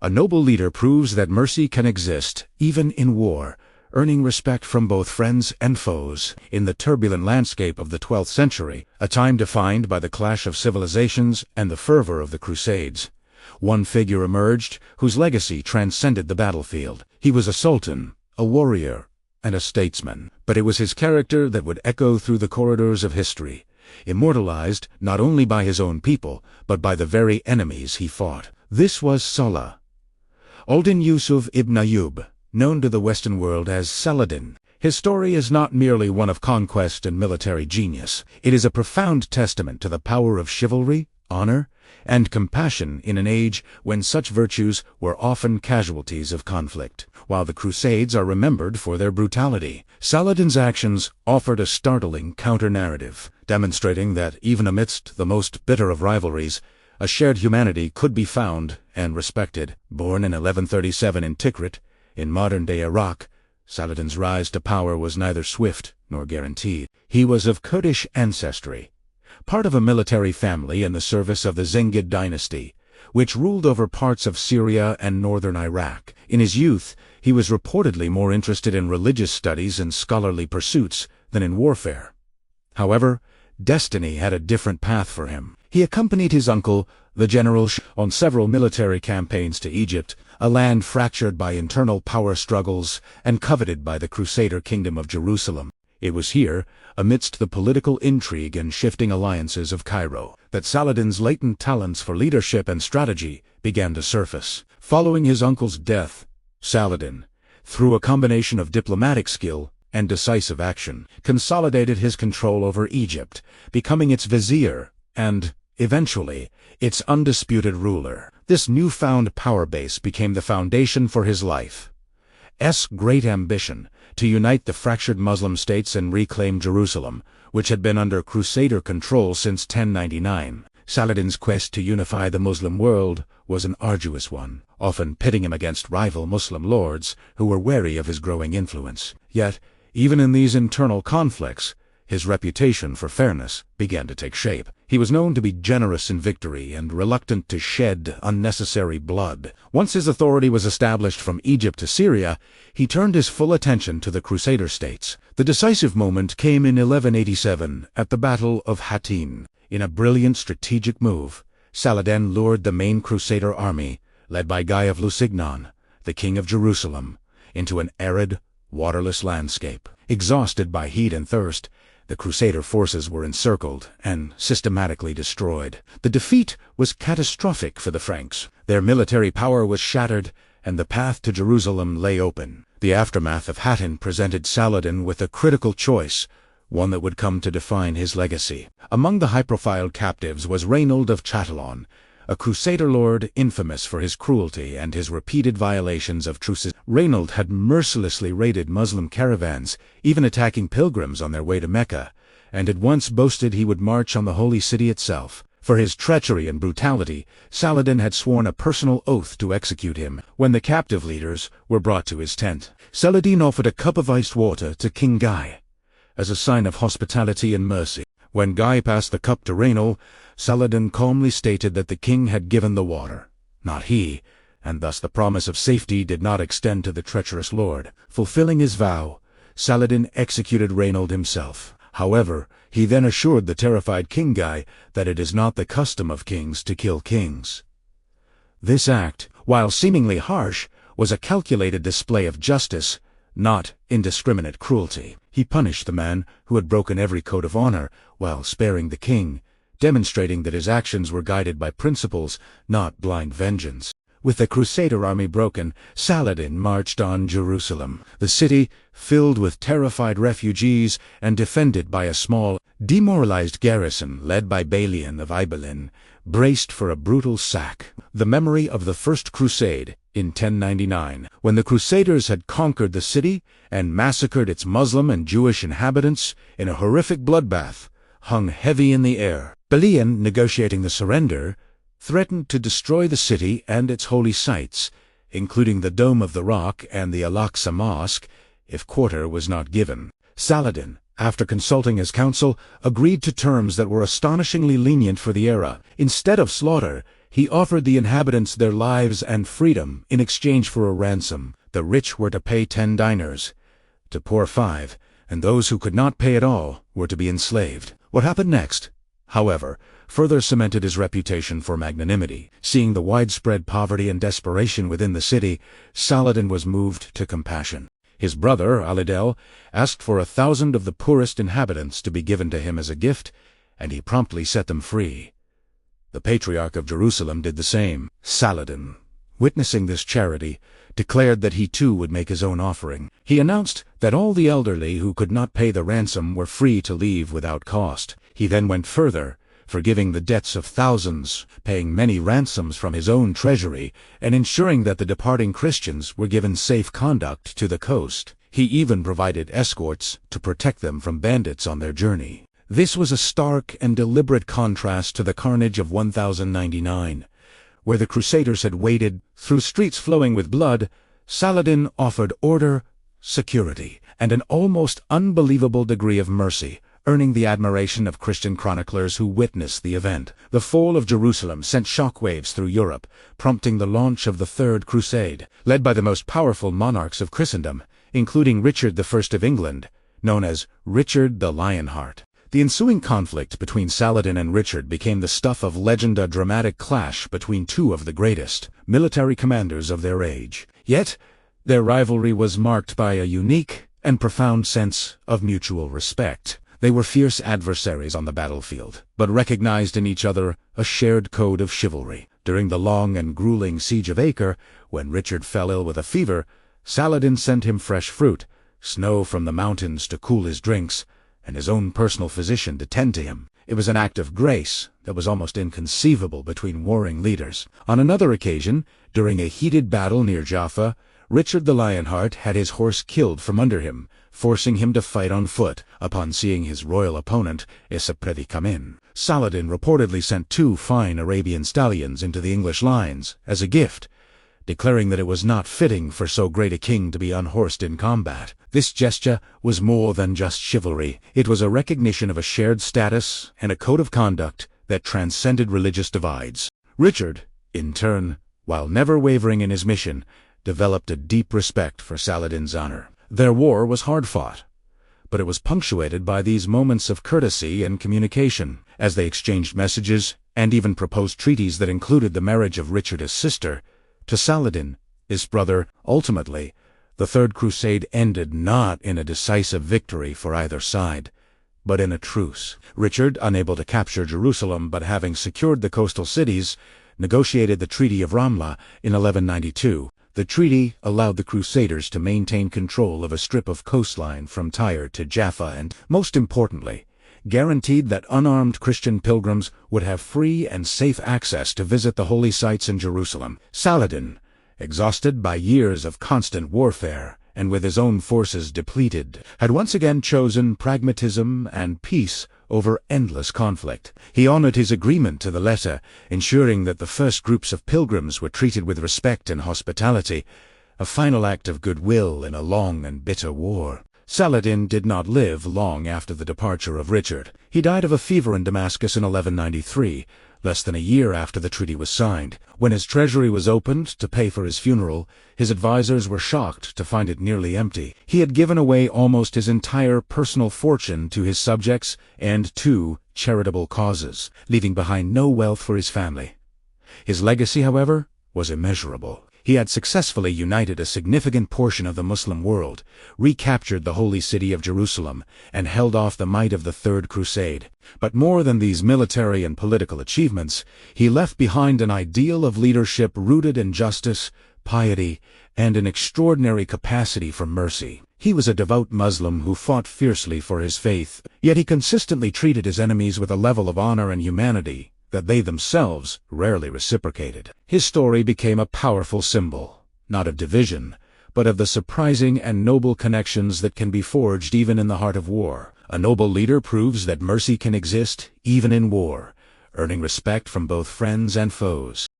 A noble leader proves that mercy can exist, even in war, earning respect from both friends and foes. In the turbulent landscape of the 12th century, a time defined by the clash of civilizations and the fervor of the Crusades, one figure emerged whose legacy transcended the battlefield. He was a sultan, a warrior, and a statesman, but it was his character that would echo through the corridors of history, immortalized not only by his own people, but by the very enemies he fought. This was Saladin Yusuf ibn Ayyub, known to the Western world as Saladin. His story is not merely one of conquest and military genius. It is a profound testament to the power of chivalry, honor, and compassion in an age when such virtues were often casualties of conflict. While the Crusades are remembered for their brutality, Saladin's actions offered a startling counter-narrative, demonstrating that even amidst the most bitter of rivalries, a shared humanity could be found and respected. Born in 1137 in Tikrit, in modern-day Iraq, Saladin's rise to power was neither swift nor guaranteed. He was of Kurdish ancestry, part of a military family in the service of the Zengid dynasty, which ruled over parts of Syria and northern Iraq. In his youth, he was reportedly more interested in religious studies and scholarly pursuits than in warfare. However, destiny had a different path for him. He accompanied his uncle, the General on several military campaigns to Egypt, a land fractured by internal power struggles and coveted by the Crusader kingdom of Jerusalem. It was here, amidst the political intrigue and shifting alliances of Cairo, that Saladin's latent talents for leadership and strategy began to surface. Following his uncle's death, Saladin, through a combination of diplomatic skill and decisive action, consolidated his control over Egypt, becoming its vizier and, eventually, its undisputed ruler. This newfound power base became the foundation for his life's great ambition to unite the fractured Muslim states and reclaim Jerusalem, which had been under Crusader control since 1099. Saladin's quest to unify the Muslim world was an arduous one, often pitting him against rival Muslim lords who were wary of his growing influence. Yet, even in these internal conflicts, his reputation for fairness began to take shape. He was known to be generous in victory and reluctant to shed unnecessary blood. Once his authority was established from Egypt to Syria, he turned his full attention to the Crusader states. The decisive moment came in 1187 at the Battle of Hattin. In a brilliant strategic move, Saladin lured the main Crusader army, led by Guy of Lusignan, the king of Jerusalem, into an arid, waterless landscape. Exhausted by heat and thirst, the Crusader forces were encircled and systematically destroyed. The defeat was catastrophic for the Franks. Their military power was shattered, and the path to Jerusalem lay open. The aftermath of Hattin presented Saladin with a critical choice, one that would come to define his legacy. Among the high-profile captives was Reynold of Chatillon, a Crusader lord infamous for his cruelty and his repeated violations of truces. Reynold had mercilessly raided Muslim caravans, even attacking pilgrims on their way to Mecca, and had once boasted he would march on the holy city itself. For his treachery and brutality, Saladin had sworn a personal oath to execute him. When the captive leaders were brought to his tent, Saladin offered a cup of iced water to King Guy, as a sign of hospitality and mercy. When Guy passed the cup to Reynold, Saladin calmly stated that the king had given the water, not he, and thus the promise of safety did not extend to the treacherous lord. Fulfilling his vow, Saladin executed Reynold himself. However, he then assured the terrified King Guy that it is not the custom of kings to kill kings. This act, while seemingly harsh, was a calculated display of justice, not indiscriminate cruelty. He punished the man who had broken every code of honor while sparing the king, demonstrating that his actions were guided by principles, not blind vengeance. With the Crusader army broken, Saladin marched on Jerusalem. The city, filled with terrified refugees and defended by a small, demoralized garrison led by Balian of Ibelin, braced for a brutal sack. The memory of the First Crusade, in 1099, when the Crusaders had conquered the city and massacred its Muslim and Jewish inhabitants in a horrific bloodbath, hung heavy in the air. Balian, negotiating the surrender, threatened to destroy the city and its holy sites, including the Dome of the Rock and the Al-Aqsa Mosque, if quarter was not given. Saladin, after consulting his council, agreed to terms that were astonishingly lenient for the era. Instead of slaughter, He offered the inhabitants their lives and freedom in exchange for a ransom. The rich were to pay 10 dinars, the poor 5, and those who could not pay at all were to be enslaved. What happened next, however, further cemented his reputation for magnanimity. Seeing the widespread poverty and desperation within the city, Saladin was moved to compassion. His brother, Alidel, asked for 1,000 of the poorest inhabitants to be given to him as a gift, and he promptly set them free. The Patriarch of Jerusalem did the same. Saladin, witnessing this charity, declared that he too would make his own offering. He announced that all the elderly who could not pay the ransom were free to leave without cost. He then went further, forgiving the debts of thousands, paying many ransoms from his own treasury, and ensuring that the departing Christians were given safe conduct to the coast. He even provided escorts to protect them from bandits on their journey. This was a stark and deliberate contrast to the carnage of 1099. Where the Crusaders had waded through streets flowing with blood, Saladin offered order, security, and an almost unbelievable degree of mercy, earning the admiration of Christian chroniclers who witnessed the event. The fall of Jerusalem sent shockwaves through Europe, prompting the launch of the Third Crusade, led by the most powerful monarchs of Christendom, including Richard I of England, known as Richard the Lionheart. The ensuing conflict between Saladin and Richard became the stuff of legend, a dramatic clash between two of the greatest military commanders of their age. Yet, their rivalry was marked by a unique and profound sense of mutual respect. They were fierce adversaries on the battlefield, but recognized in each other a shared code of chivalry. During the long and grueling siege of Acre, when Richard fell ill with a fever, Saladin sent him fresh fruit, snow from the mountains to cool his drinks, and his own personal physician to tend to him. It was an act of grace that was almost inconceivable between warring leaders. On another occasion, during a heated battle near Jaffa, Richard the Lionheart had his horse killed from under him, forcing him to fight on foot. Upon seeing his royal opponent, Esapedi come in, Saladin reportedly sent 2 fine Arabian stallions into the English lines as a gift, declaring that it was not fitting for so great a king to be unhorsed in combat. This gesture was more than just chivalry. It was a recognition of a shared status and a code of conduct that transcended religious divides. Richard, in turn, while never wavering in his mission, developed a deep respect for Saladin's honor. Their war was hard fought, but it was punctuated by these moments of courtesy and communication, as they exchanged messages and even proposed treaties that included the marriage of Richard's sister to Saladin, his brother. Ultimately, the Third Crusade ended not in a decisive victory for either side, but in a truce. Richard, unable to capture Jerusalem but having secured the coastal cities, negotiated the Treaty of Ramla in 1192. The treaty allowed the Crusaders to maintain control of a strip of coastline from Tyre to Jaffa and, most importantly, guaranteed that unarmed Christian pilgrims would have free and safe access to visit the holy sites in Jerusalem. Saladin, exhausted by years of constant warfare and with his own forces depleted, had once again chosen pragmatism and peace over endless conflict. He honored his agreement to the letter, ensuring that the first groups of pilgrims were treated with respect and hospitality, a final act of goodwill in a long and bitter war. Saladin did not live long after the departure of Richard. He died of a fever in Damascus in 1193, less than a year after the treaty was signed. When his treasury was opened to pay for his funeral, his advisors were shocked to find it nearly empty. He had given away almost his entire personal fortune to his subjects and 2 charitable causes, leaving behind no wealth for his family. His legacy, however, was immeasurable. He had successfully united a significant portion of the Muslim world, recaptured the holy city of Jerusalem, and held off the might of the Third Crusade. But more than these military and political achievements, he left behind an ideal of leadership rooted in justice, piety, and an extraordinary capacity for mercy. He was a devout Muslim who fought fiercely for his faith, yet he consistently treated his enemies with a level of honor and humanity that they themselves rarely reciprocated. His story became a powerful symbol, not of division, but of the surprising and noble connections that can be forged even in the heart of war. A noble leader proves that mercy can exist even in war, earning respect from both friends and foes.